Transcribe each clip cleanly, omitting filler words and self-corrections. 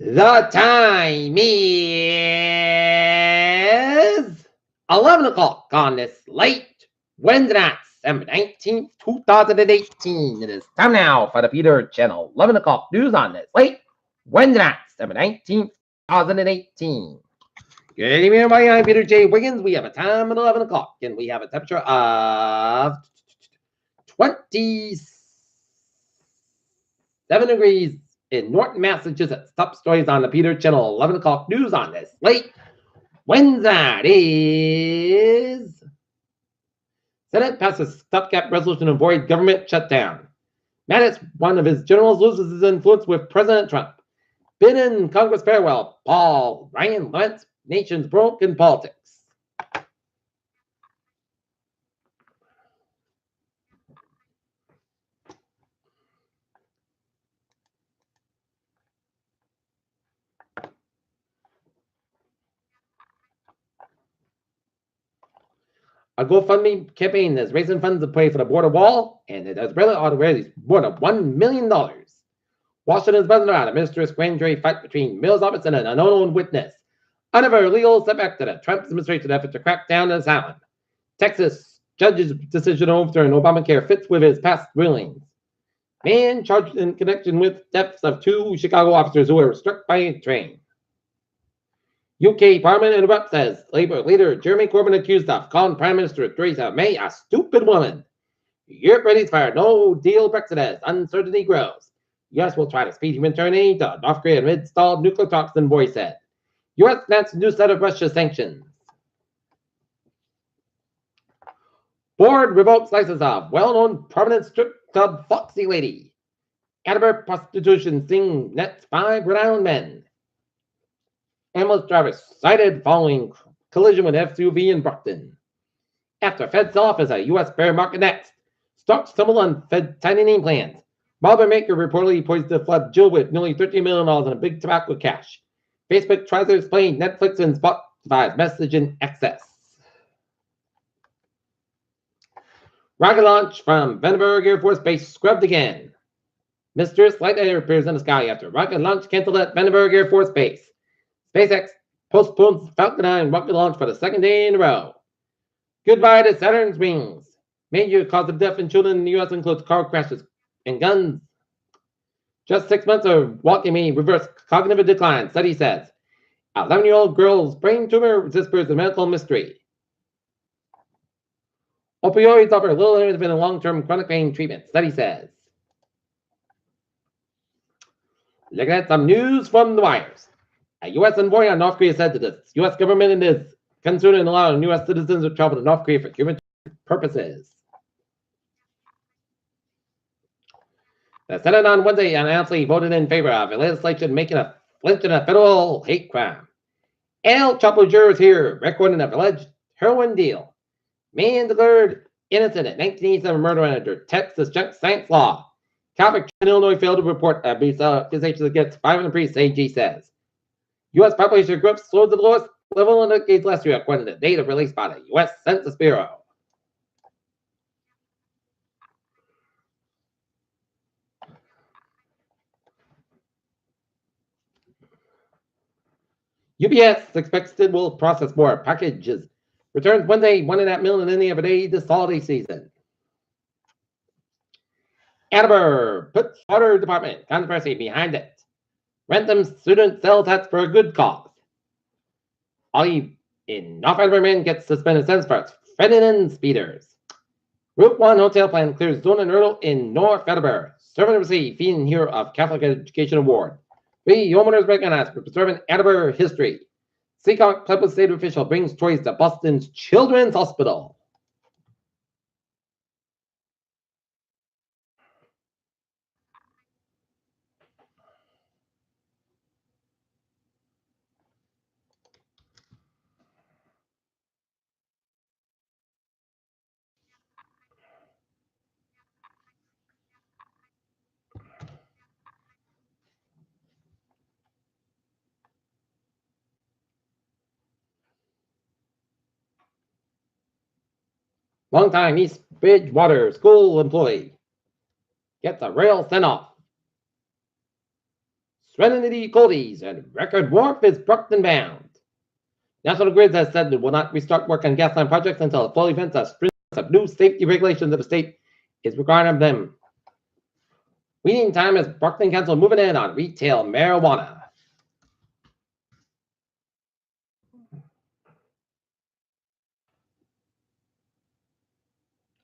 The time is 11 o'clock on this late Wednesday night, December 19th, 2018. It is time now for the Peter Channel 11 o'clock news on this late Wednesday night, December 19th, 2018. Good evening, everybody. I'm Peter J. Wiggins. We have a time at 11 o'clock, and we have a temperature of 27 degrees in Norton, Massachusetts. Top stories on the Peter Channel 11 o'clock news on this late Wednesday is Senate passes stopgap resolution to avoid government shutdown. Mattis, one of his generals, loses his influence with President Trump. Biden Congress farewell. Paul Ryan laments nation's broken politics. A GoFundMe campaign is raising funds to pay for the border wall, and it has already raised more than $1 million. Washington's President administers grand jury fight between Mills' office and an unknown witness. Another legal setback to the Trump administration effort to crack down on this island. Texas judge's decision to overturn Obamacare fits with his past rulings. Man charged in connection with deaths of 2 Chicago officers who were struck by a train. UK Parliament interrupts as Labour leader Jeremy Corbyn accused of calling Prime Minister Theresa May a stupid woman. Europe readies for no deal Brexit as uncertainty grows. US will try to speed humanitarian aid to North Korea amid stalled nuclear talks, Envoy said. US announced a new set of Russia sanctions. Board revokes license of well-known prominent strip club Foxy Lady. Edinburgh prostitution sting nets 5 Rhode Island men. Ambulance driver cited following collision with SUV in Brockton. After Fed sell-off as a U.S. bear market next. Stocks tumble on Fed tightening plans. Barber maker reportedly poised to flood Jill with nearly $13 million in a big tobacco cash. Facebook tries to explain Netflix and Spotify's message in excess. Rocket launch from Vandenberg Air Force Base scrubbed again. Mysterious light air appears in the sky after rocket launch canceled at Vandenberg Air Force Base. SpaceX postpones Falcon 9 rocket launch for the second day in a row. Goodbye to Saturn's rings. Major cause of death in children in the U.S. includes car crashes and guns. Just 6 months of walking may reverse cognitive decline, study says. 11-year-old girl's brain tumor whispers a medical mystery. Opioids offer little benefit in long-term chronic pain treatment, study says. Looking at some news from the wires. A U.S. envoy on North Korea said that the U.S. government is concerned in allowing U.S. citizens to travel to North Korea for human purposes. The Senate on Wednesday unanimously voted in favor of a legislation making a lynching a federal hate crime. El Chapo jurors here recording of alleged heroin deal. Man declared innocent at 1987 murder under Texas junk science law. Catholic in Illinois failed to report accusations against 500 priests, AG says. U.S. population grew up slow to the lowest level in decades last year, according to data released by the U.S. Census Bureau. UPS expects it will process more packages. Returns Wednesday, 1.5 million in any other day this holiday season. Attleboro puts water department controversy behind it. Rentham student sell tax for a good cause. Ollie in North Attleboro man gets suspended sentence for threatening in speeders. Route 1 hotel plan clears zone and hurdle in North Attleboro. Servant received Feeding Hero of Catholic Education Award. 3 homeowners recognized for preserving Attleboro history. Seacock Plymouth state official brings toys to Boston's Children's Hospital. Longtime East Bridgewater school employee gets a rail send-off. Serenity Coldies, and record warp is Brockton bound. National Grid has said it will not restart work on gas line projects until a full event of new safety regulations of the state is required of them. Meantime, as Brockton Council moving in on retail marijuana.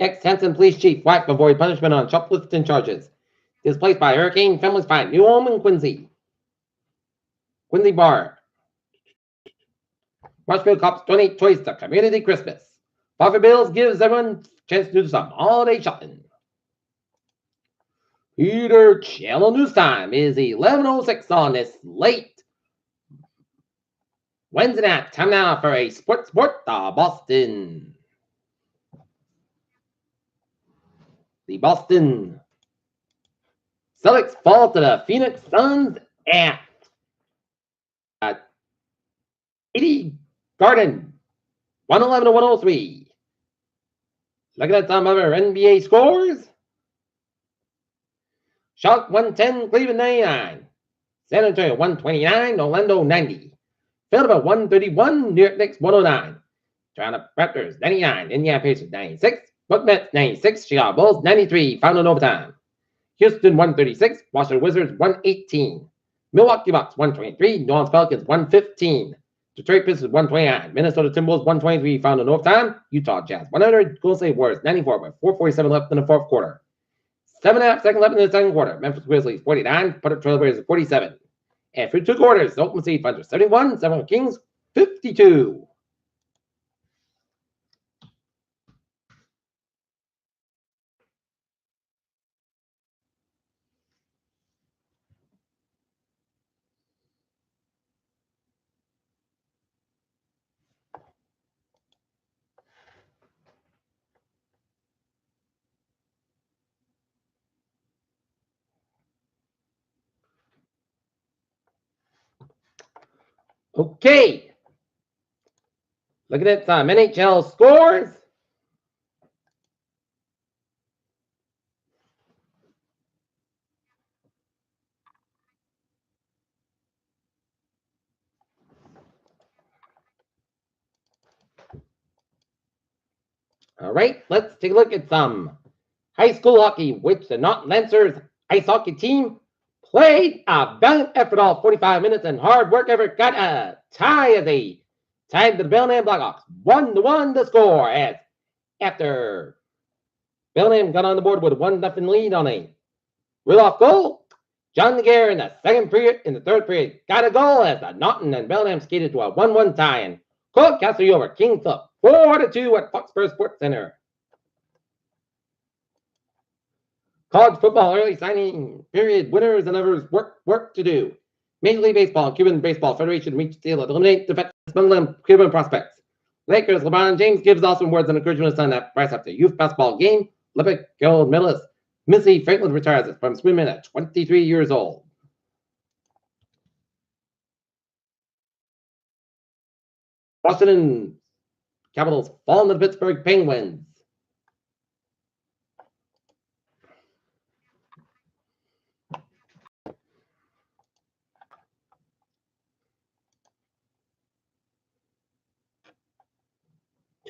Ex-Hanson Police Chief whacked before punishment on shoplifting charges. Displaced by hurricane, families find new home in Quincy. Quincy Bar. Marshfield cops donate toys to Community Christmas. Buffalo Bills gives everyone a chance to do some holiday shopping. Peter Channel News Time is 11:06 on this late Wednesday night. Time now for a sport, Boston. The Boston Celtics fall to the Phoenix Suns at 80 Garden, 111 to 103. Looking at some other NBA scores. Charlotte 110, Cleveland 99. San Antonio 129, Orlando 90. Philadelphia 131, New York Knicks 109. Toronto Raptors 99, Indiana Pacers 96. Brooklyn Nets 96, Chicago Bulls 93, found in overtime. Houston 136, Washington Wizards 118. Milwaukee Bucks 123, New Orleans Pelicans 115. Detroit Pistons 129, Minnesota Timberwolves 123, found in overtime. Utah Jazz 100, Golden State Warriors 94 with 4:47 left in the fourth quarter. 7.5 seconds left in the second quarter. Memphis Grizzlies 49, Portland Trail Blazers 47. And for 2 quarters, Oklahoma City Thunder 71, Sacramento Kings 52. Okay. Looking at some NHL scores. All right, let's take a look at some high school hockey, which the Norton Lancers ice hockey team played a valiant effort all 45 minutes and hard work effort got a tie as they tied the Bellingham Blackhawks 1-1 to score as after Bellingham got on the board with a 1-0 lead on a real-off goal. John Laguerre in the third period got a goal as the Norton and Bellingham skated to a 1-1 tie and Colt Cassidy over King Philip 4-2 at Foxborough Sports Center. College football early signing period winners and others work to do. Major League Baseball and Cuban Baseball Federation reached a deal to eliminate defensive smuggling Cuban prospects. Lakers LeBron James gives awesome words and encouragement to son that price after youth basketball game. Olympic gold medalist Missy Franklin retires from swimming at 23 years old. Washington Capitals fall to the Pittsburgh Penguins.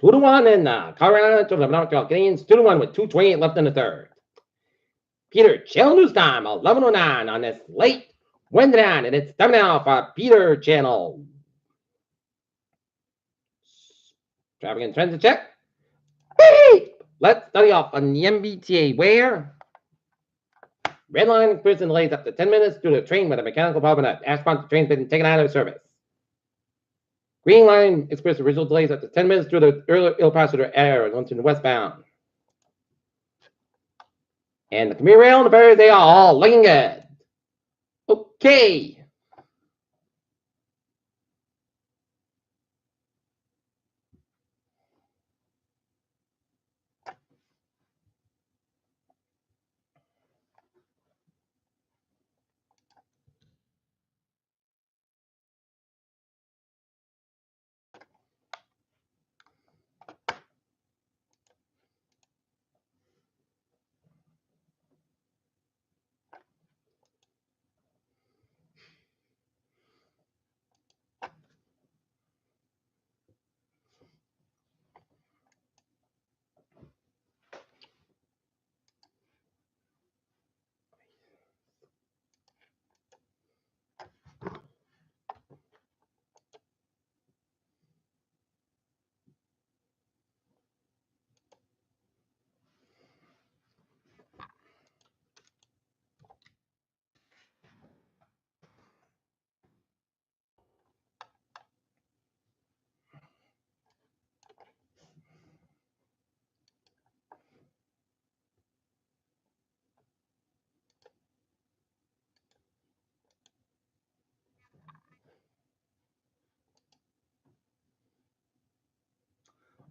Two to one in Colorado to the Montreal Canadiens. 2-1 with 2:28 left in the third. Peter Channel News Time, 11:09 on this late Wednesday night, and it's time now for Peter Channel. Traffic and transit check. Let's study off on the MBTA where red line experiencing delays up to 10 minutes due to a train with a mechanical problem at Ashmont. The train's been taken out of service. Green line experienced original delays up to 10 minutes due to early ill passenger error in Linton westbound. And the commuter rail and the ferry, they are all looking good. Okay.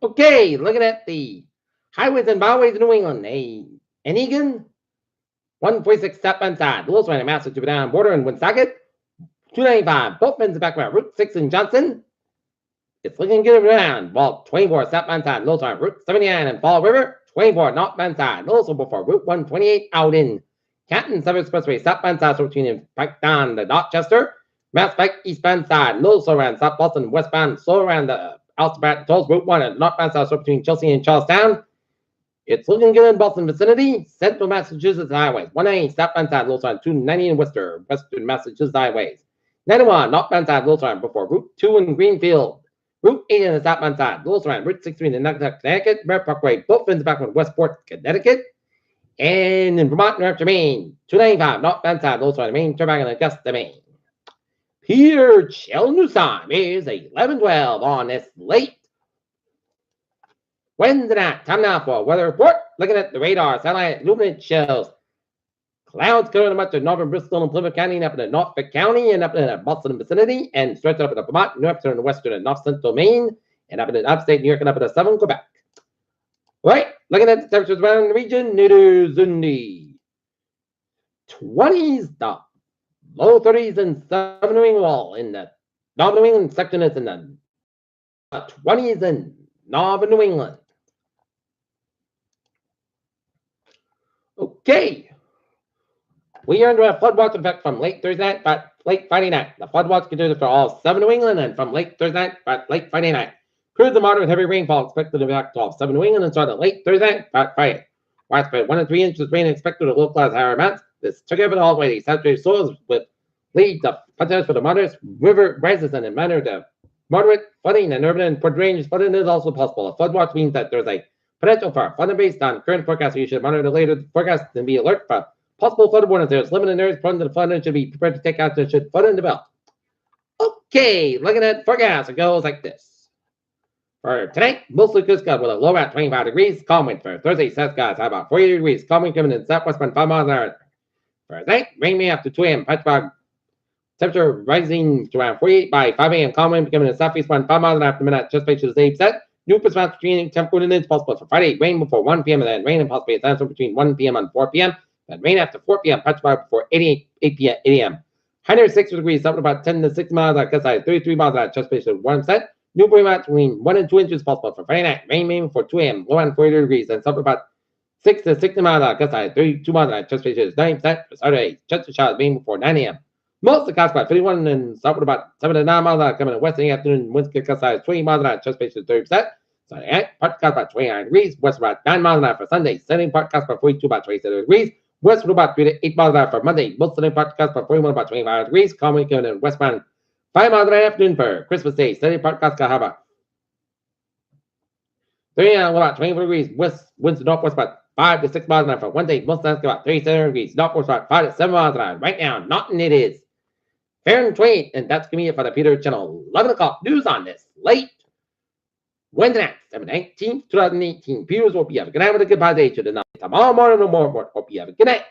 Okay, looking at the highways and byways of New England. An Egan, 146 southbound side. Lewis Run, Massachusetts down border in Woonsocket. 295, both ends back about Route 6 in Johnson. It's looking good around. Vault 24 southbound side. Lewis Run, Route 79 in Fall River. 24 northbound side. Also before Route 128 out in Canton Suburb Expressway. Southbound side, so between Pike down to Dorchester. Mass Pike eastbound side. Also around South Boston westbound. So around the Alston Tolls Route 1 and northbound side, so between Chelsea and Charlestown. It's looking good in Boston vicinity. Central Massachusetts highways. 190 southbound side, Lewis Run, 290 in Worcester, Western Massachusetts highways. 91 northbound side, Lewis Run, before Route 2 in Greenfield. Route 8 in the southbound side, Lewis Run, Route 63 in Nutcracker, Connecticut. Bear Parkway, both ends back from Westport, Connecticut. And in Vermont, New Hampshire, Maine. 295 northbound side, Lewis Run, Maine, Turbank, and Augusta, Maine. Here, Chell News Time is 11:12 on this late Wednesday night. Time now for a weather report. Looking at the radar, satellite luminance shows clouds covering much of northern Bristol and Plymouth County, and up in Norfolk County, and up in the Boston vicinity, and stretched up in the Vermont, New Hampshire, and western and north central Maine, and up in the upstate New York, and up in the southern Quebec. Right, looking at the temperatures around the region, it is in the 20s, the low 30s in southern New England. In the northern New England section, it's in the 20s in northern New England. Okay. We are under a flood watch effect from late Thursday night, but late Friday night. The flood watch continues for all 7 New England, and from late Thursday night, but late Friday night. Periods of moderate heavy rainfall expected to impact all 7 New England and started late Thursday night, but Friday. Widespread 1 to 3 inches of rain expected at localized higher amounts. This together all the way to saturated soils with lead to potential for the moderate river rises and a manner to moderate flooding and urban and port range flooding is also possible. A flood watch means that there's a potential for flooding based on current forecast. You should monitor the later forecast and be alert for possible flood warnings. There's limited areas prone to the flood and should be prepared to take action should flood develop. Okay, looking at forecast, it goes like this. For tonight, mostly good sky with a low at 25 degrees, calm wind. For Thursday, south skies high about 40 degrees, calm wind coming in southwest wind 5 miles an hour. For tonight, rain may after 2 a.m. Pittsburgh temperature rising to around 48 by 5 a.m. Calm wind becoming a southeast wind 5 miles an hour after midnight. Just make sure the same set. New percent between temp coordinates possible for Friday. Rain before 1 p.m. and then rain and possibly a thunderstorm between 1 p.m. and 4 p.m. Then rain after 4 p.m. Pittsburgh before 8 a.m. 106 degrees, up to about 10 to 6 miles an hour. Gust 33 miles an hour. Just make sure 1%. New rain between 1 and 2 inches possible for Friday night. Rain before 2 a.m. Low around 40 degrees. And up to about 6 to 60 miles an hour. Gust 32 miles an hour. Just make sure 90% for Saturday. Just a shot rain before 9 a.m. Most of the clouds about 51 and south with about 7 to 9 miles an hour coming in west in the afternoon. Winds get gust 20 miles an hour. Just make sure 30%. Sunday night, part clouds about 29 degrees. West about 9 miles an hour for Sunday. Sunday part clouds about 42, about 27 degrees. West about 3 to 8 miles an hour for Monday. Most Sunday part clouds about 41, about 25 degrees. Calm wind coming in westbound 5 miles an hour afternoon for Christmas Day. Sunday part clouds got about 30 about 24 degrees. West winds to northwest about 5 to 6 miles an hour for Wednesday. Most nights about 37 degrees. Northwest about 5 to 7 miles an hour. Right now, Naughton it is Fahrenheit, and that's going to be it for the Peter Channel 11 o'clock news on this late Wednesday night, September 19th, 2018. Viewers, hope you have a good night with a good day to the night. Tomorrow morning, no more. Hope you have a good night.